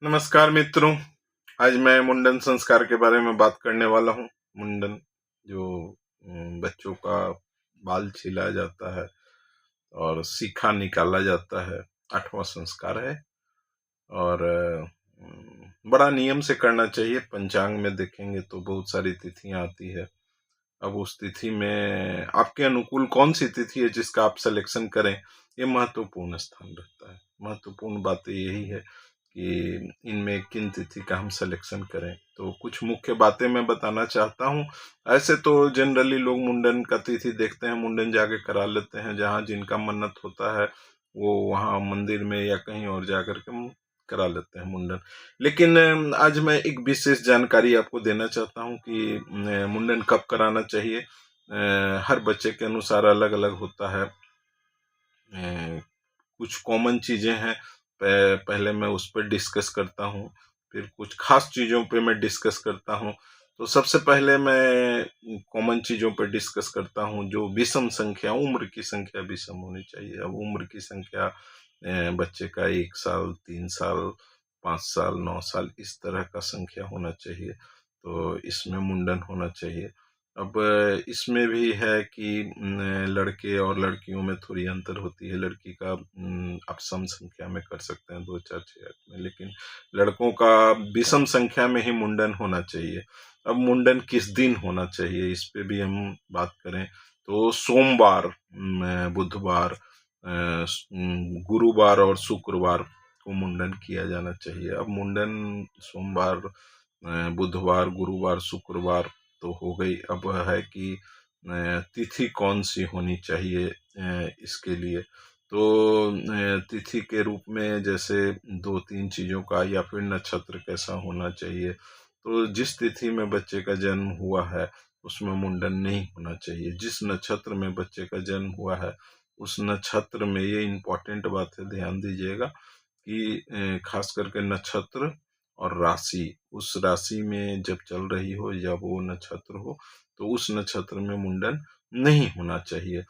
नमस्कार मित्रों। आज मैं मुंडन संस्कार के बारे में बात करने वाला हूँ। मुंडन जो बच्चों का बाल छिलाया जाता है और सीखा निकाला जाता है, 8वां संस्कार है और बड़ा नियम से करना चाहिए। पंचांग में देखेंगे तो बहुत सारी तिथियां आती है। अब उस तिथि में आपके अनुकूल कौन सी तिथि है जिसका आप सिलेक्शन करें, ये महत्वपूर्ण स्थान रखता है। महत्वपूर्ण बात यही है कि इनमें किन तिथि का हम सिलेक्शन करें। तो कुछ मुख्य बातें मैं बताना चाहता हूँ। ऐसे तो जनरली लोग मुंडन का तिथि देखते हैं, मुंडन जाके करा लेते हैं। जहाँ जिनका मन्नत होता है वो वहाँ मंदिर में या कहीं और जाकर के करा लेते हैं मुंडन। लेकिन आज मैं एक विशेष जानकारी आपको देना चाहता हूँ कि मुंडन कब कराना चाहिए। हर बच्चे के अनुसार अलग अलग होता है। कुछ कॉमन चीजें हैं, पहले मैं उस पर डिस्कस करता हूँ, फिर कुछ खास चीजों पे मैं डिस्कस करता हूँ। तो सबसे पहले मैं कॉमन चीजों पर डिस्कस करता हूँ। जो विषम संख्या, उम्र की संख्या विषम होनी चाहिए। अब उम्र की संख्या बच्चे का 1 साल, 3 साल, 5 साल, 9 साल, इस तरह का संख्या होना चाहिए। तो इसमें मुंडन होना चाहिए। अब इसमें भी है कि लड़के और लड़कियों में थोड़ी अंतर होती है। लड़की का आप सम संख्या में कर सकते हैं, 2, 4, 6, 8 में, लेकिन लड़कों का विषम संख्या में ही मुंडन होना चाहिए। अब मुंडन किस दिन होना चाहिए, इस पे भी हम बात करें तो सोमवार, बुधवार, गुरुवार और शुक्रवार को मुंडन किया जाना चाहिए। अब मुंडन सोमवार, बुधवार, गुरुवार, शुक्रवार तो हो गई। अब है कि तिथि कौन सी होनी चाहिए इसके लिए। तो तिथि के रूप में जैसे 2-3 चीजों का, या फिर नक्षत्र कैसा होना चाहिए। तो जिस तिथि में बच्चे का जन्म हुआ है उसमें मुंडन नहीं होना चाहिए। जिस नक्षत्र में बच्चे का जन्म हुआ है उस नक्षत्र में, ये इम्पोर्टेंट बात है, ध्यान दीजिएगा कि खास करके नक्षत्र और राशि, उस राशि में जब चल रही हो या वो नक्षत्र हो तो उस नक्षत्र में मुंडन नहीं होना चाहिए।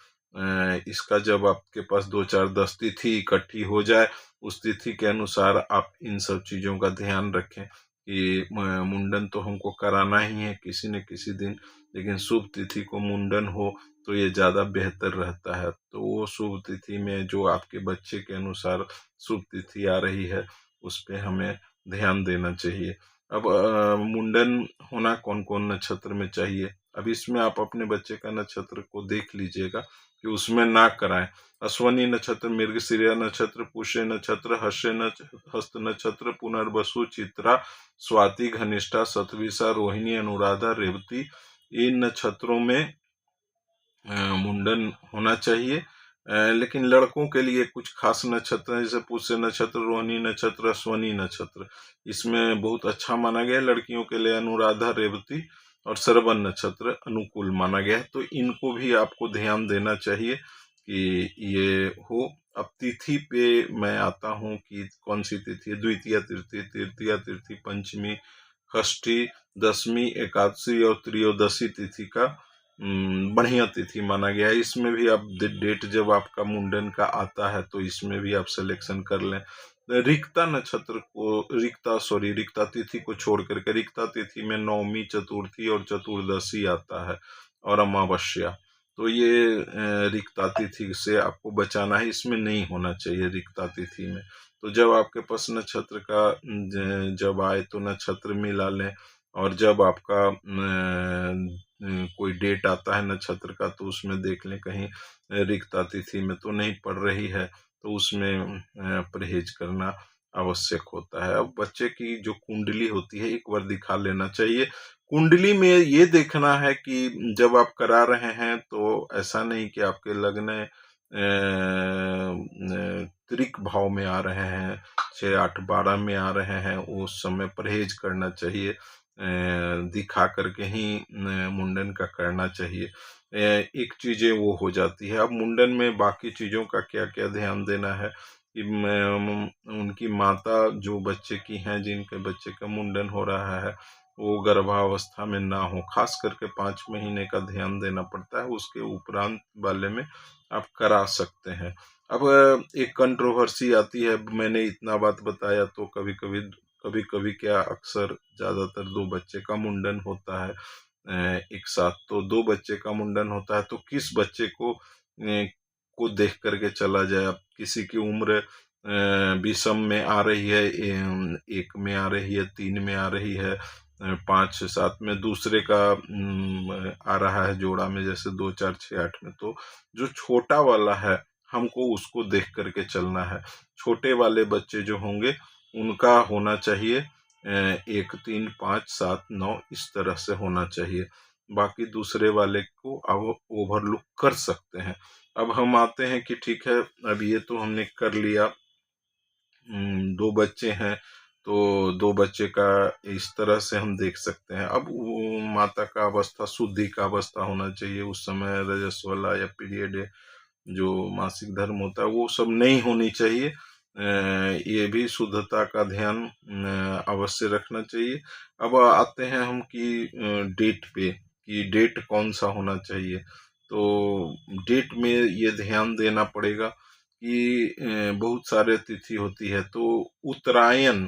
इसका जब आपके पास 2, 4, 10 तिथि इकट्ठी हो जाए, उस तिथि के अनुसार आप इन सब चीजों का ध्यान रखें कि मुंडन तो हमको कराना ही है किसी न किसी दिन, लेकिन शुभ तिथि को मुंडन हो तो ये ज्यादा बेहतर रहता है। तो वो शुभ तिथि में जो आपके बच्चे के अनुसार शुभ तिथि आ रही है उस पे हमें ध्यान देना चाहिए। अब मुंडन होना कौन कौन नक्षत्र में चाहिए। अब इसमें आप अपने बच्चे का नक्षत्र को देख लीजिएगा कि उसमें ना कराएं। अश्वनी नक्षत्र, मृगशिरा नक्षत्र, पुष्य नक्षत्र, हस्त नक्षत्र, पुनर्वसु, चित्रा, स्वाति, घनिष्ठा, शतभिषा, रोहिणी, अनुराधा, रेवती, इन नक्षत्रों में मुंडन होना चाहिए। लेकिन लड़कों के लिए कुछ खास नक्षत्र हैं, जैसे पुष्य नक्षत्र, रोहिणी नक्षत्र, अश्वनी नक्षत्र, इसमें बहुत अच्छा माना गया है। लड़कियों के लिए अनुराधा, रेवती और श्रवण नक्षत्र अनुकूल माना गया है। तो इनको भी आपको ध्यान देना चाहिए कि ये हो। अब तिथि पे मैं आता हूँ कि कौन सी तिथि है। द्वितीया तिथि, तृतीया तिथि, पंचमी, षष्ठी, दशमी, एकादशी और त्रयोदशी तिथि का बढ़िया तिथि माना गया है। इसमें भी आप डेट जब आपका मुंडन का आता है तो इसमें भी आप सिलेक्शन कर लें। रिक्ता नक्षत्र को, रिक्ता तिथि को छोड़ करके, रिक्ता तिथि में नवमी, चतुर्थी और चतुर्दशी आता है और अमावस्या। तो ये रिक्ता तिथि से आपको बचाना है, इसमें नहीं होना चाहिए रिक्ता तिथि में। तो जब आपके पास नक्षत्र का जब आए तो नक्षत्र मिला लें, और जब आपका कोई डेट आता है नक्षत्र का तो उसमें देख लें कहीं रिक्ता तिथि में तो नहीं पड़ रही है, तो उसमें परहेज करना आवश्यक होता है। अब बच्चे की जो कुंडली होती है एक बार दिखा लेना चाहिए। कुंडली में ये देखना है कि जब आप करा रहे हैं तो ऐसा नहीं कि आपके लग्न त्रिक भाव में आ रहे हैं, 6, 8, 12 में आ रहे हैं, उस समय परहेज करना चाहिए। दिखा करके ही मुंडन का करना चाहिए। एक चीजें वो हो जाती है। अब मुंडन में बाकी चीजों का क्या क्या ध्यान देना है कि उनकी माता जो बच्चे की हैं, जिनके बच्चे का मुंडन हो रहा है, वो गर्भावस्था में ना हो। खास करके 5 महीने का ध्यान देना पड़ता है, उसके उपरांत वाले में आप करा सकते हैं। अब एक कंट्रोवर्सी आती है, मैंने इतना बात बताया तो कभी कभी क्या अक्सर ज़्यादातर दो बच्चे का मुंडन होता है एक साथ, तो दो बच्चे का मुंडन होता है तो किस बच्चे को देख करके चला जाए। अब किसी की उम्र 20 में आ रही है, 1 में आ रही है, 3 में आ रही है, 5 7 में दूसरे का आ रहा है जोड़ा में, जैसे 2 4 6 8 में। तो जो छोटा वाला है हमको उसको देख करके चलना है। छोटे वाले बच्चे जो होंगे उनका होना चाहिए 1 3 5 7 9 इस तरह से होना चाहिए। बाकी दूसरे वाले को अब ओवरलुक कर सकते हैं। अब हम आते हैं कि ठीक है, अब ये तो हमने कर लिया, 2 बच्चे हैं तो 2 बच्चे का इस तरह से हम देख सकते हैं। अब वो माता का अवस्था, शुद्धि का अवस्था होना चाहिए उस समय, रजस्वला या पीरियड जो मासिक धर्म होता है वो सब नहीं होनी चाहिए। ये भी शुद्धता का ध्यान अवश्य रखना चाहिए। अब आते हैं हम कि डेट पे, कि डेट कौन सा होना चाहिए। तो डेट में ये ध्यान देना पड़ेगा कि बहुत सारे तिथि होती है, तो उत्तरायण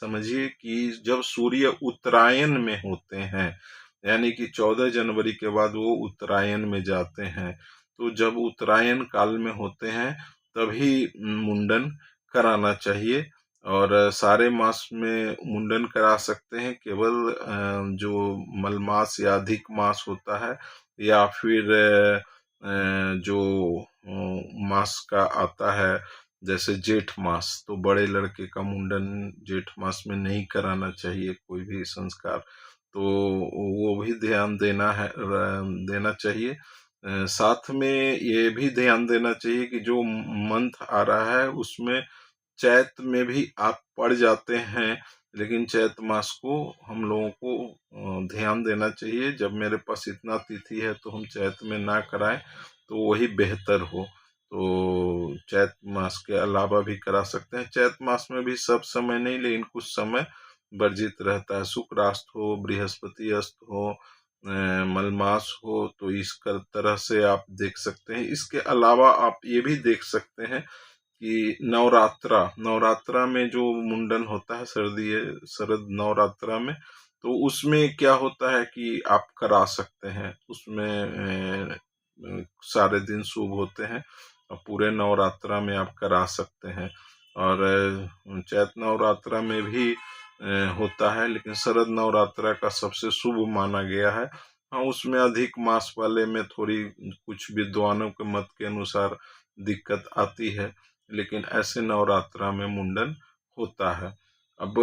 समझिए कि जब सूर्य उत्तरायण में होते हैं, यानी कि 14 जनवरी के बाद वो उत्तरायण में जाते हैं, तो जब उत्तरायण काल में होते हैं तभी मुंडन कराना चाहिए। और सारे मास में मुंडन करा सकते हैं, केवल जो मलमास या अधिक मास होता है या फिर जो मास का आता है जैसे जेठ मास, तो बड़े लड़के का मुंडन जेठ मास में नहीं कराना चाहिए कोई भी संस्कार, तो वो भी ध्यान देना चाहिए। साथ में ये भी ध्यान देना चाहिए कि जो मंथ आ रहा है उसमें चैत में भी आप पड़ जाते हैं, लेकिन चैत मास को हम लोगों को ध्यान देना चाहिए। जब मेरे पास इतना तिथि है तो हम चैत में ना कराएं तो वही बेहतर हो। तो चैत मास के अलावा भी करा सकते हैं। चैत मास में भी सब समय नहीं, लेकिन कुछ समय वर्जित रहता है। शुक्रास्त हो, बृहस्पति अस्त हो, मलमास हो, तो इस तरह से आप देख सकते हैं। इसके अलावा आप ये भी देख सकते हैं कि नवरात्रा में जो मुंडन होता है, शरद नवरात्रा में, तो उसमें क्या होता है कि आप करा सकते हैं। उसमें सारे दिन शुभ होते हैं और पूरे नवरात्रा में आप करा सकते हैं। और चैत नवरात्रा में भी होता है, लेकिन शरद नवरात्रा का सबसे शुभ माना गया है। हाँ, उसमें अधिक मास वाले में थोड़ी कुछ विद्वानों के मत के अनुसार दिक्कत आती है, लेकिन ऐसे नवरात्रा में मुंडन होता है। अब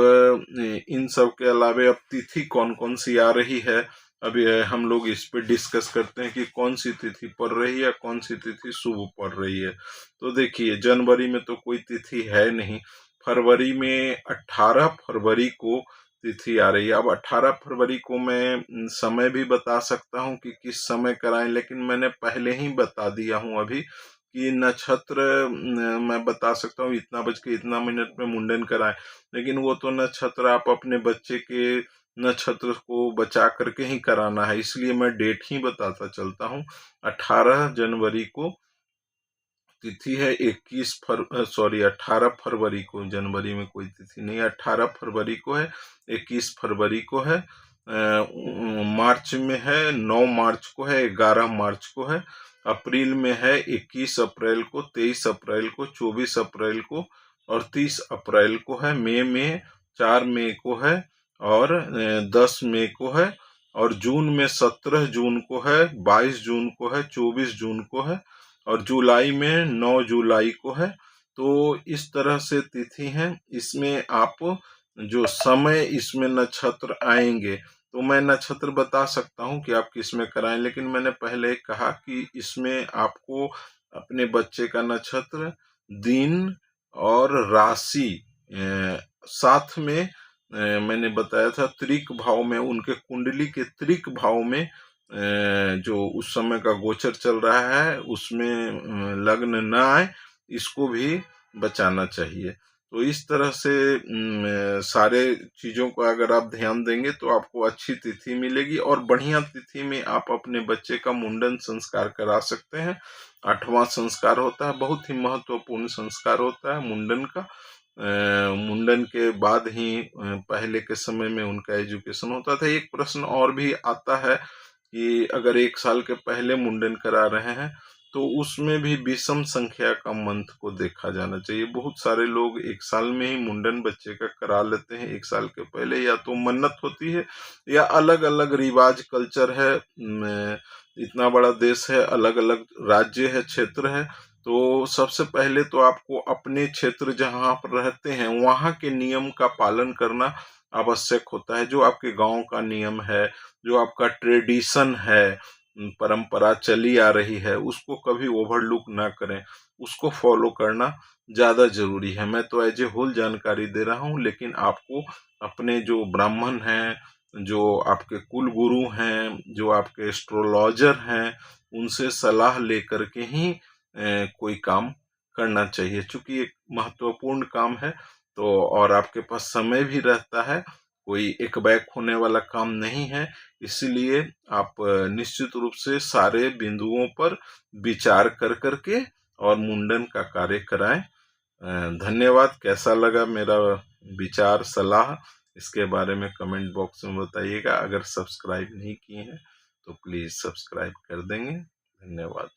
इन सब के अलावे अब तिथि कौन कौन सी आ रही है, अभी हम लोग इस पे डिस्कस करते हैं कि कौन सी तिथि पड़ रही है, कौन सी तिथि शुभ पड़ रही है। तो देखिए, जनवरी में तो कोई तिथि है नहीं। फरवरी में 18 फरवरी को तिथि आ रही है। अब 18 फरवरी को मैं समय भी बता सकता हूँ कि किस समय कराएं, लेकिन मैंने पहले ही बता दिया हूँ अभी कि नक्षत्र मैं बता सकता हूँ इतना बज के इतना मिनट में मुंडन कराएं, लेकिन वो तो नक्षत्र आप अपने बच्चे के नक्षत्र को बचा करके ही कराना है, इसलिए मैं डेट ही बताता चलता हूँ। 18 जनवरी को तिथि है, 18 फरवरी को, जनवरी में कोई तिथि नहीं है, 18 फरवरी को है, 21 फरवरी को है, मार्च में है, 9 मार्च को है, 11 मार्च को है, अप्रैल में है 21 अप्रैल को, 23 अप्रैल को, 24 अप्रैल को और 30 अप्रैल को है। मई में 4 मई को है और 10 मई को है, और जून में 17 जून को है, 22 जून को है, 24 जून को है और जुलाई में 9 जुलाई को है। तो इस तरह से तिथि हैं। इसमें आप जो समय इसमें नक्षत्र आएंगे, तो मैं नक्षत्र बता सकता हूँ कि आप किस में कराएं, लेकिन मैंने पहले कहा कि इसमें आपको अपने बच्चे का नक्षत्र, दिन और राशि साथ में मैंने बताया था त्रिक भाव में, उनके कुंडली के त्रिक भाव में जो उस समय का गोचर चल रहा है उसमें लग्न न आए, इसको भी बचाना चाहिए। तो इस तरह से सारे चीज़ों को अगर आप ध्यान देंगे तो आपको अच्छी तिथि मिलेगी और बढ़िया तिथि में आप अपने बच्चे का मुंडन संस्कार करा सकते हैं। 8वां संस्कार होता है, बहुत ही महत्वपूर्ण संस्कार होता है मुंडन का। मुंडन के बाद ही पहले के समय में उनका एजुकेशन होता था। एक प्रश्न और भी आता है कि अगर 1 साल के पहले मुंडन करा रहे हैं तो उसमें भी विषम संख्या का मंत्र को देखा जाना चाहिए। बहुत सारे लोग 1 साल में ही मुंडन बच्चे का करा लेते हैं। 1 साल के पहले या तो मन्नत होती है या अलग अलग रिवाज कल्चर है। इतना बड़ा देश है, अलग अलग राज्य है, क्षेत्र है, तो सबसे पहले तो आपको अपने क्षेत्र जहाँ आप रहते हैं वहाँ के नियम का पालन करना आवश्यक होता है। जो आपके गांव का नियम है, जो आपका ट्रेडिशन है, परंपरा चली आ रही है, उसको कभी ओवरलुक ना करें, उसको फॉलो करना ज़्यादा जरूरी है। मैं तो एज ए होल जानकारी दे रहा हूँ, लेकिन आपको अपने जो ब्राह्मण हैं, जो आपके कुल गुरु हैं, जो आपके एस्ट्रोलॉजर हैं, उनसे सलाह लेकर के ही कोई काम करना चाहिए। चूंकि एक महत्वपूर्ण काम है तो और आपके पास समय भी रहता है, कोई एक बैक होने वाला काम नहीं है, इसलिए आप निश्चित रूप से सारे बिंदुओं पर विचार कर करके और मुंडन का कार्य कराएं। धन्यवाद। कैसा लगा मेरा विचार सलाह, इसके बारे में कमेंट बॉक्स में बताइएगा। अगर सब्सक्राइब नहीं किए हैं तो प्लीज़ सब्सक्राइब कर देंगे। धन्यवाद।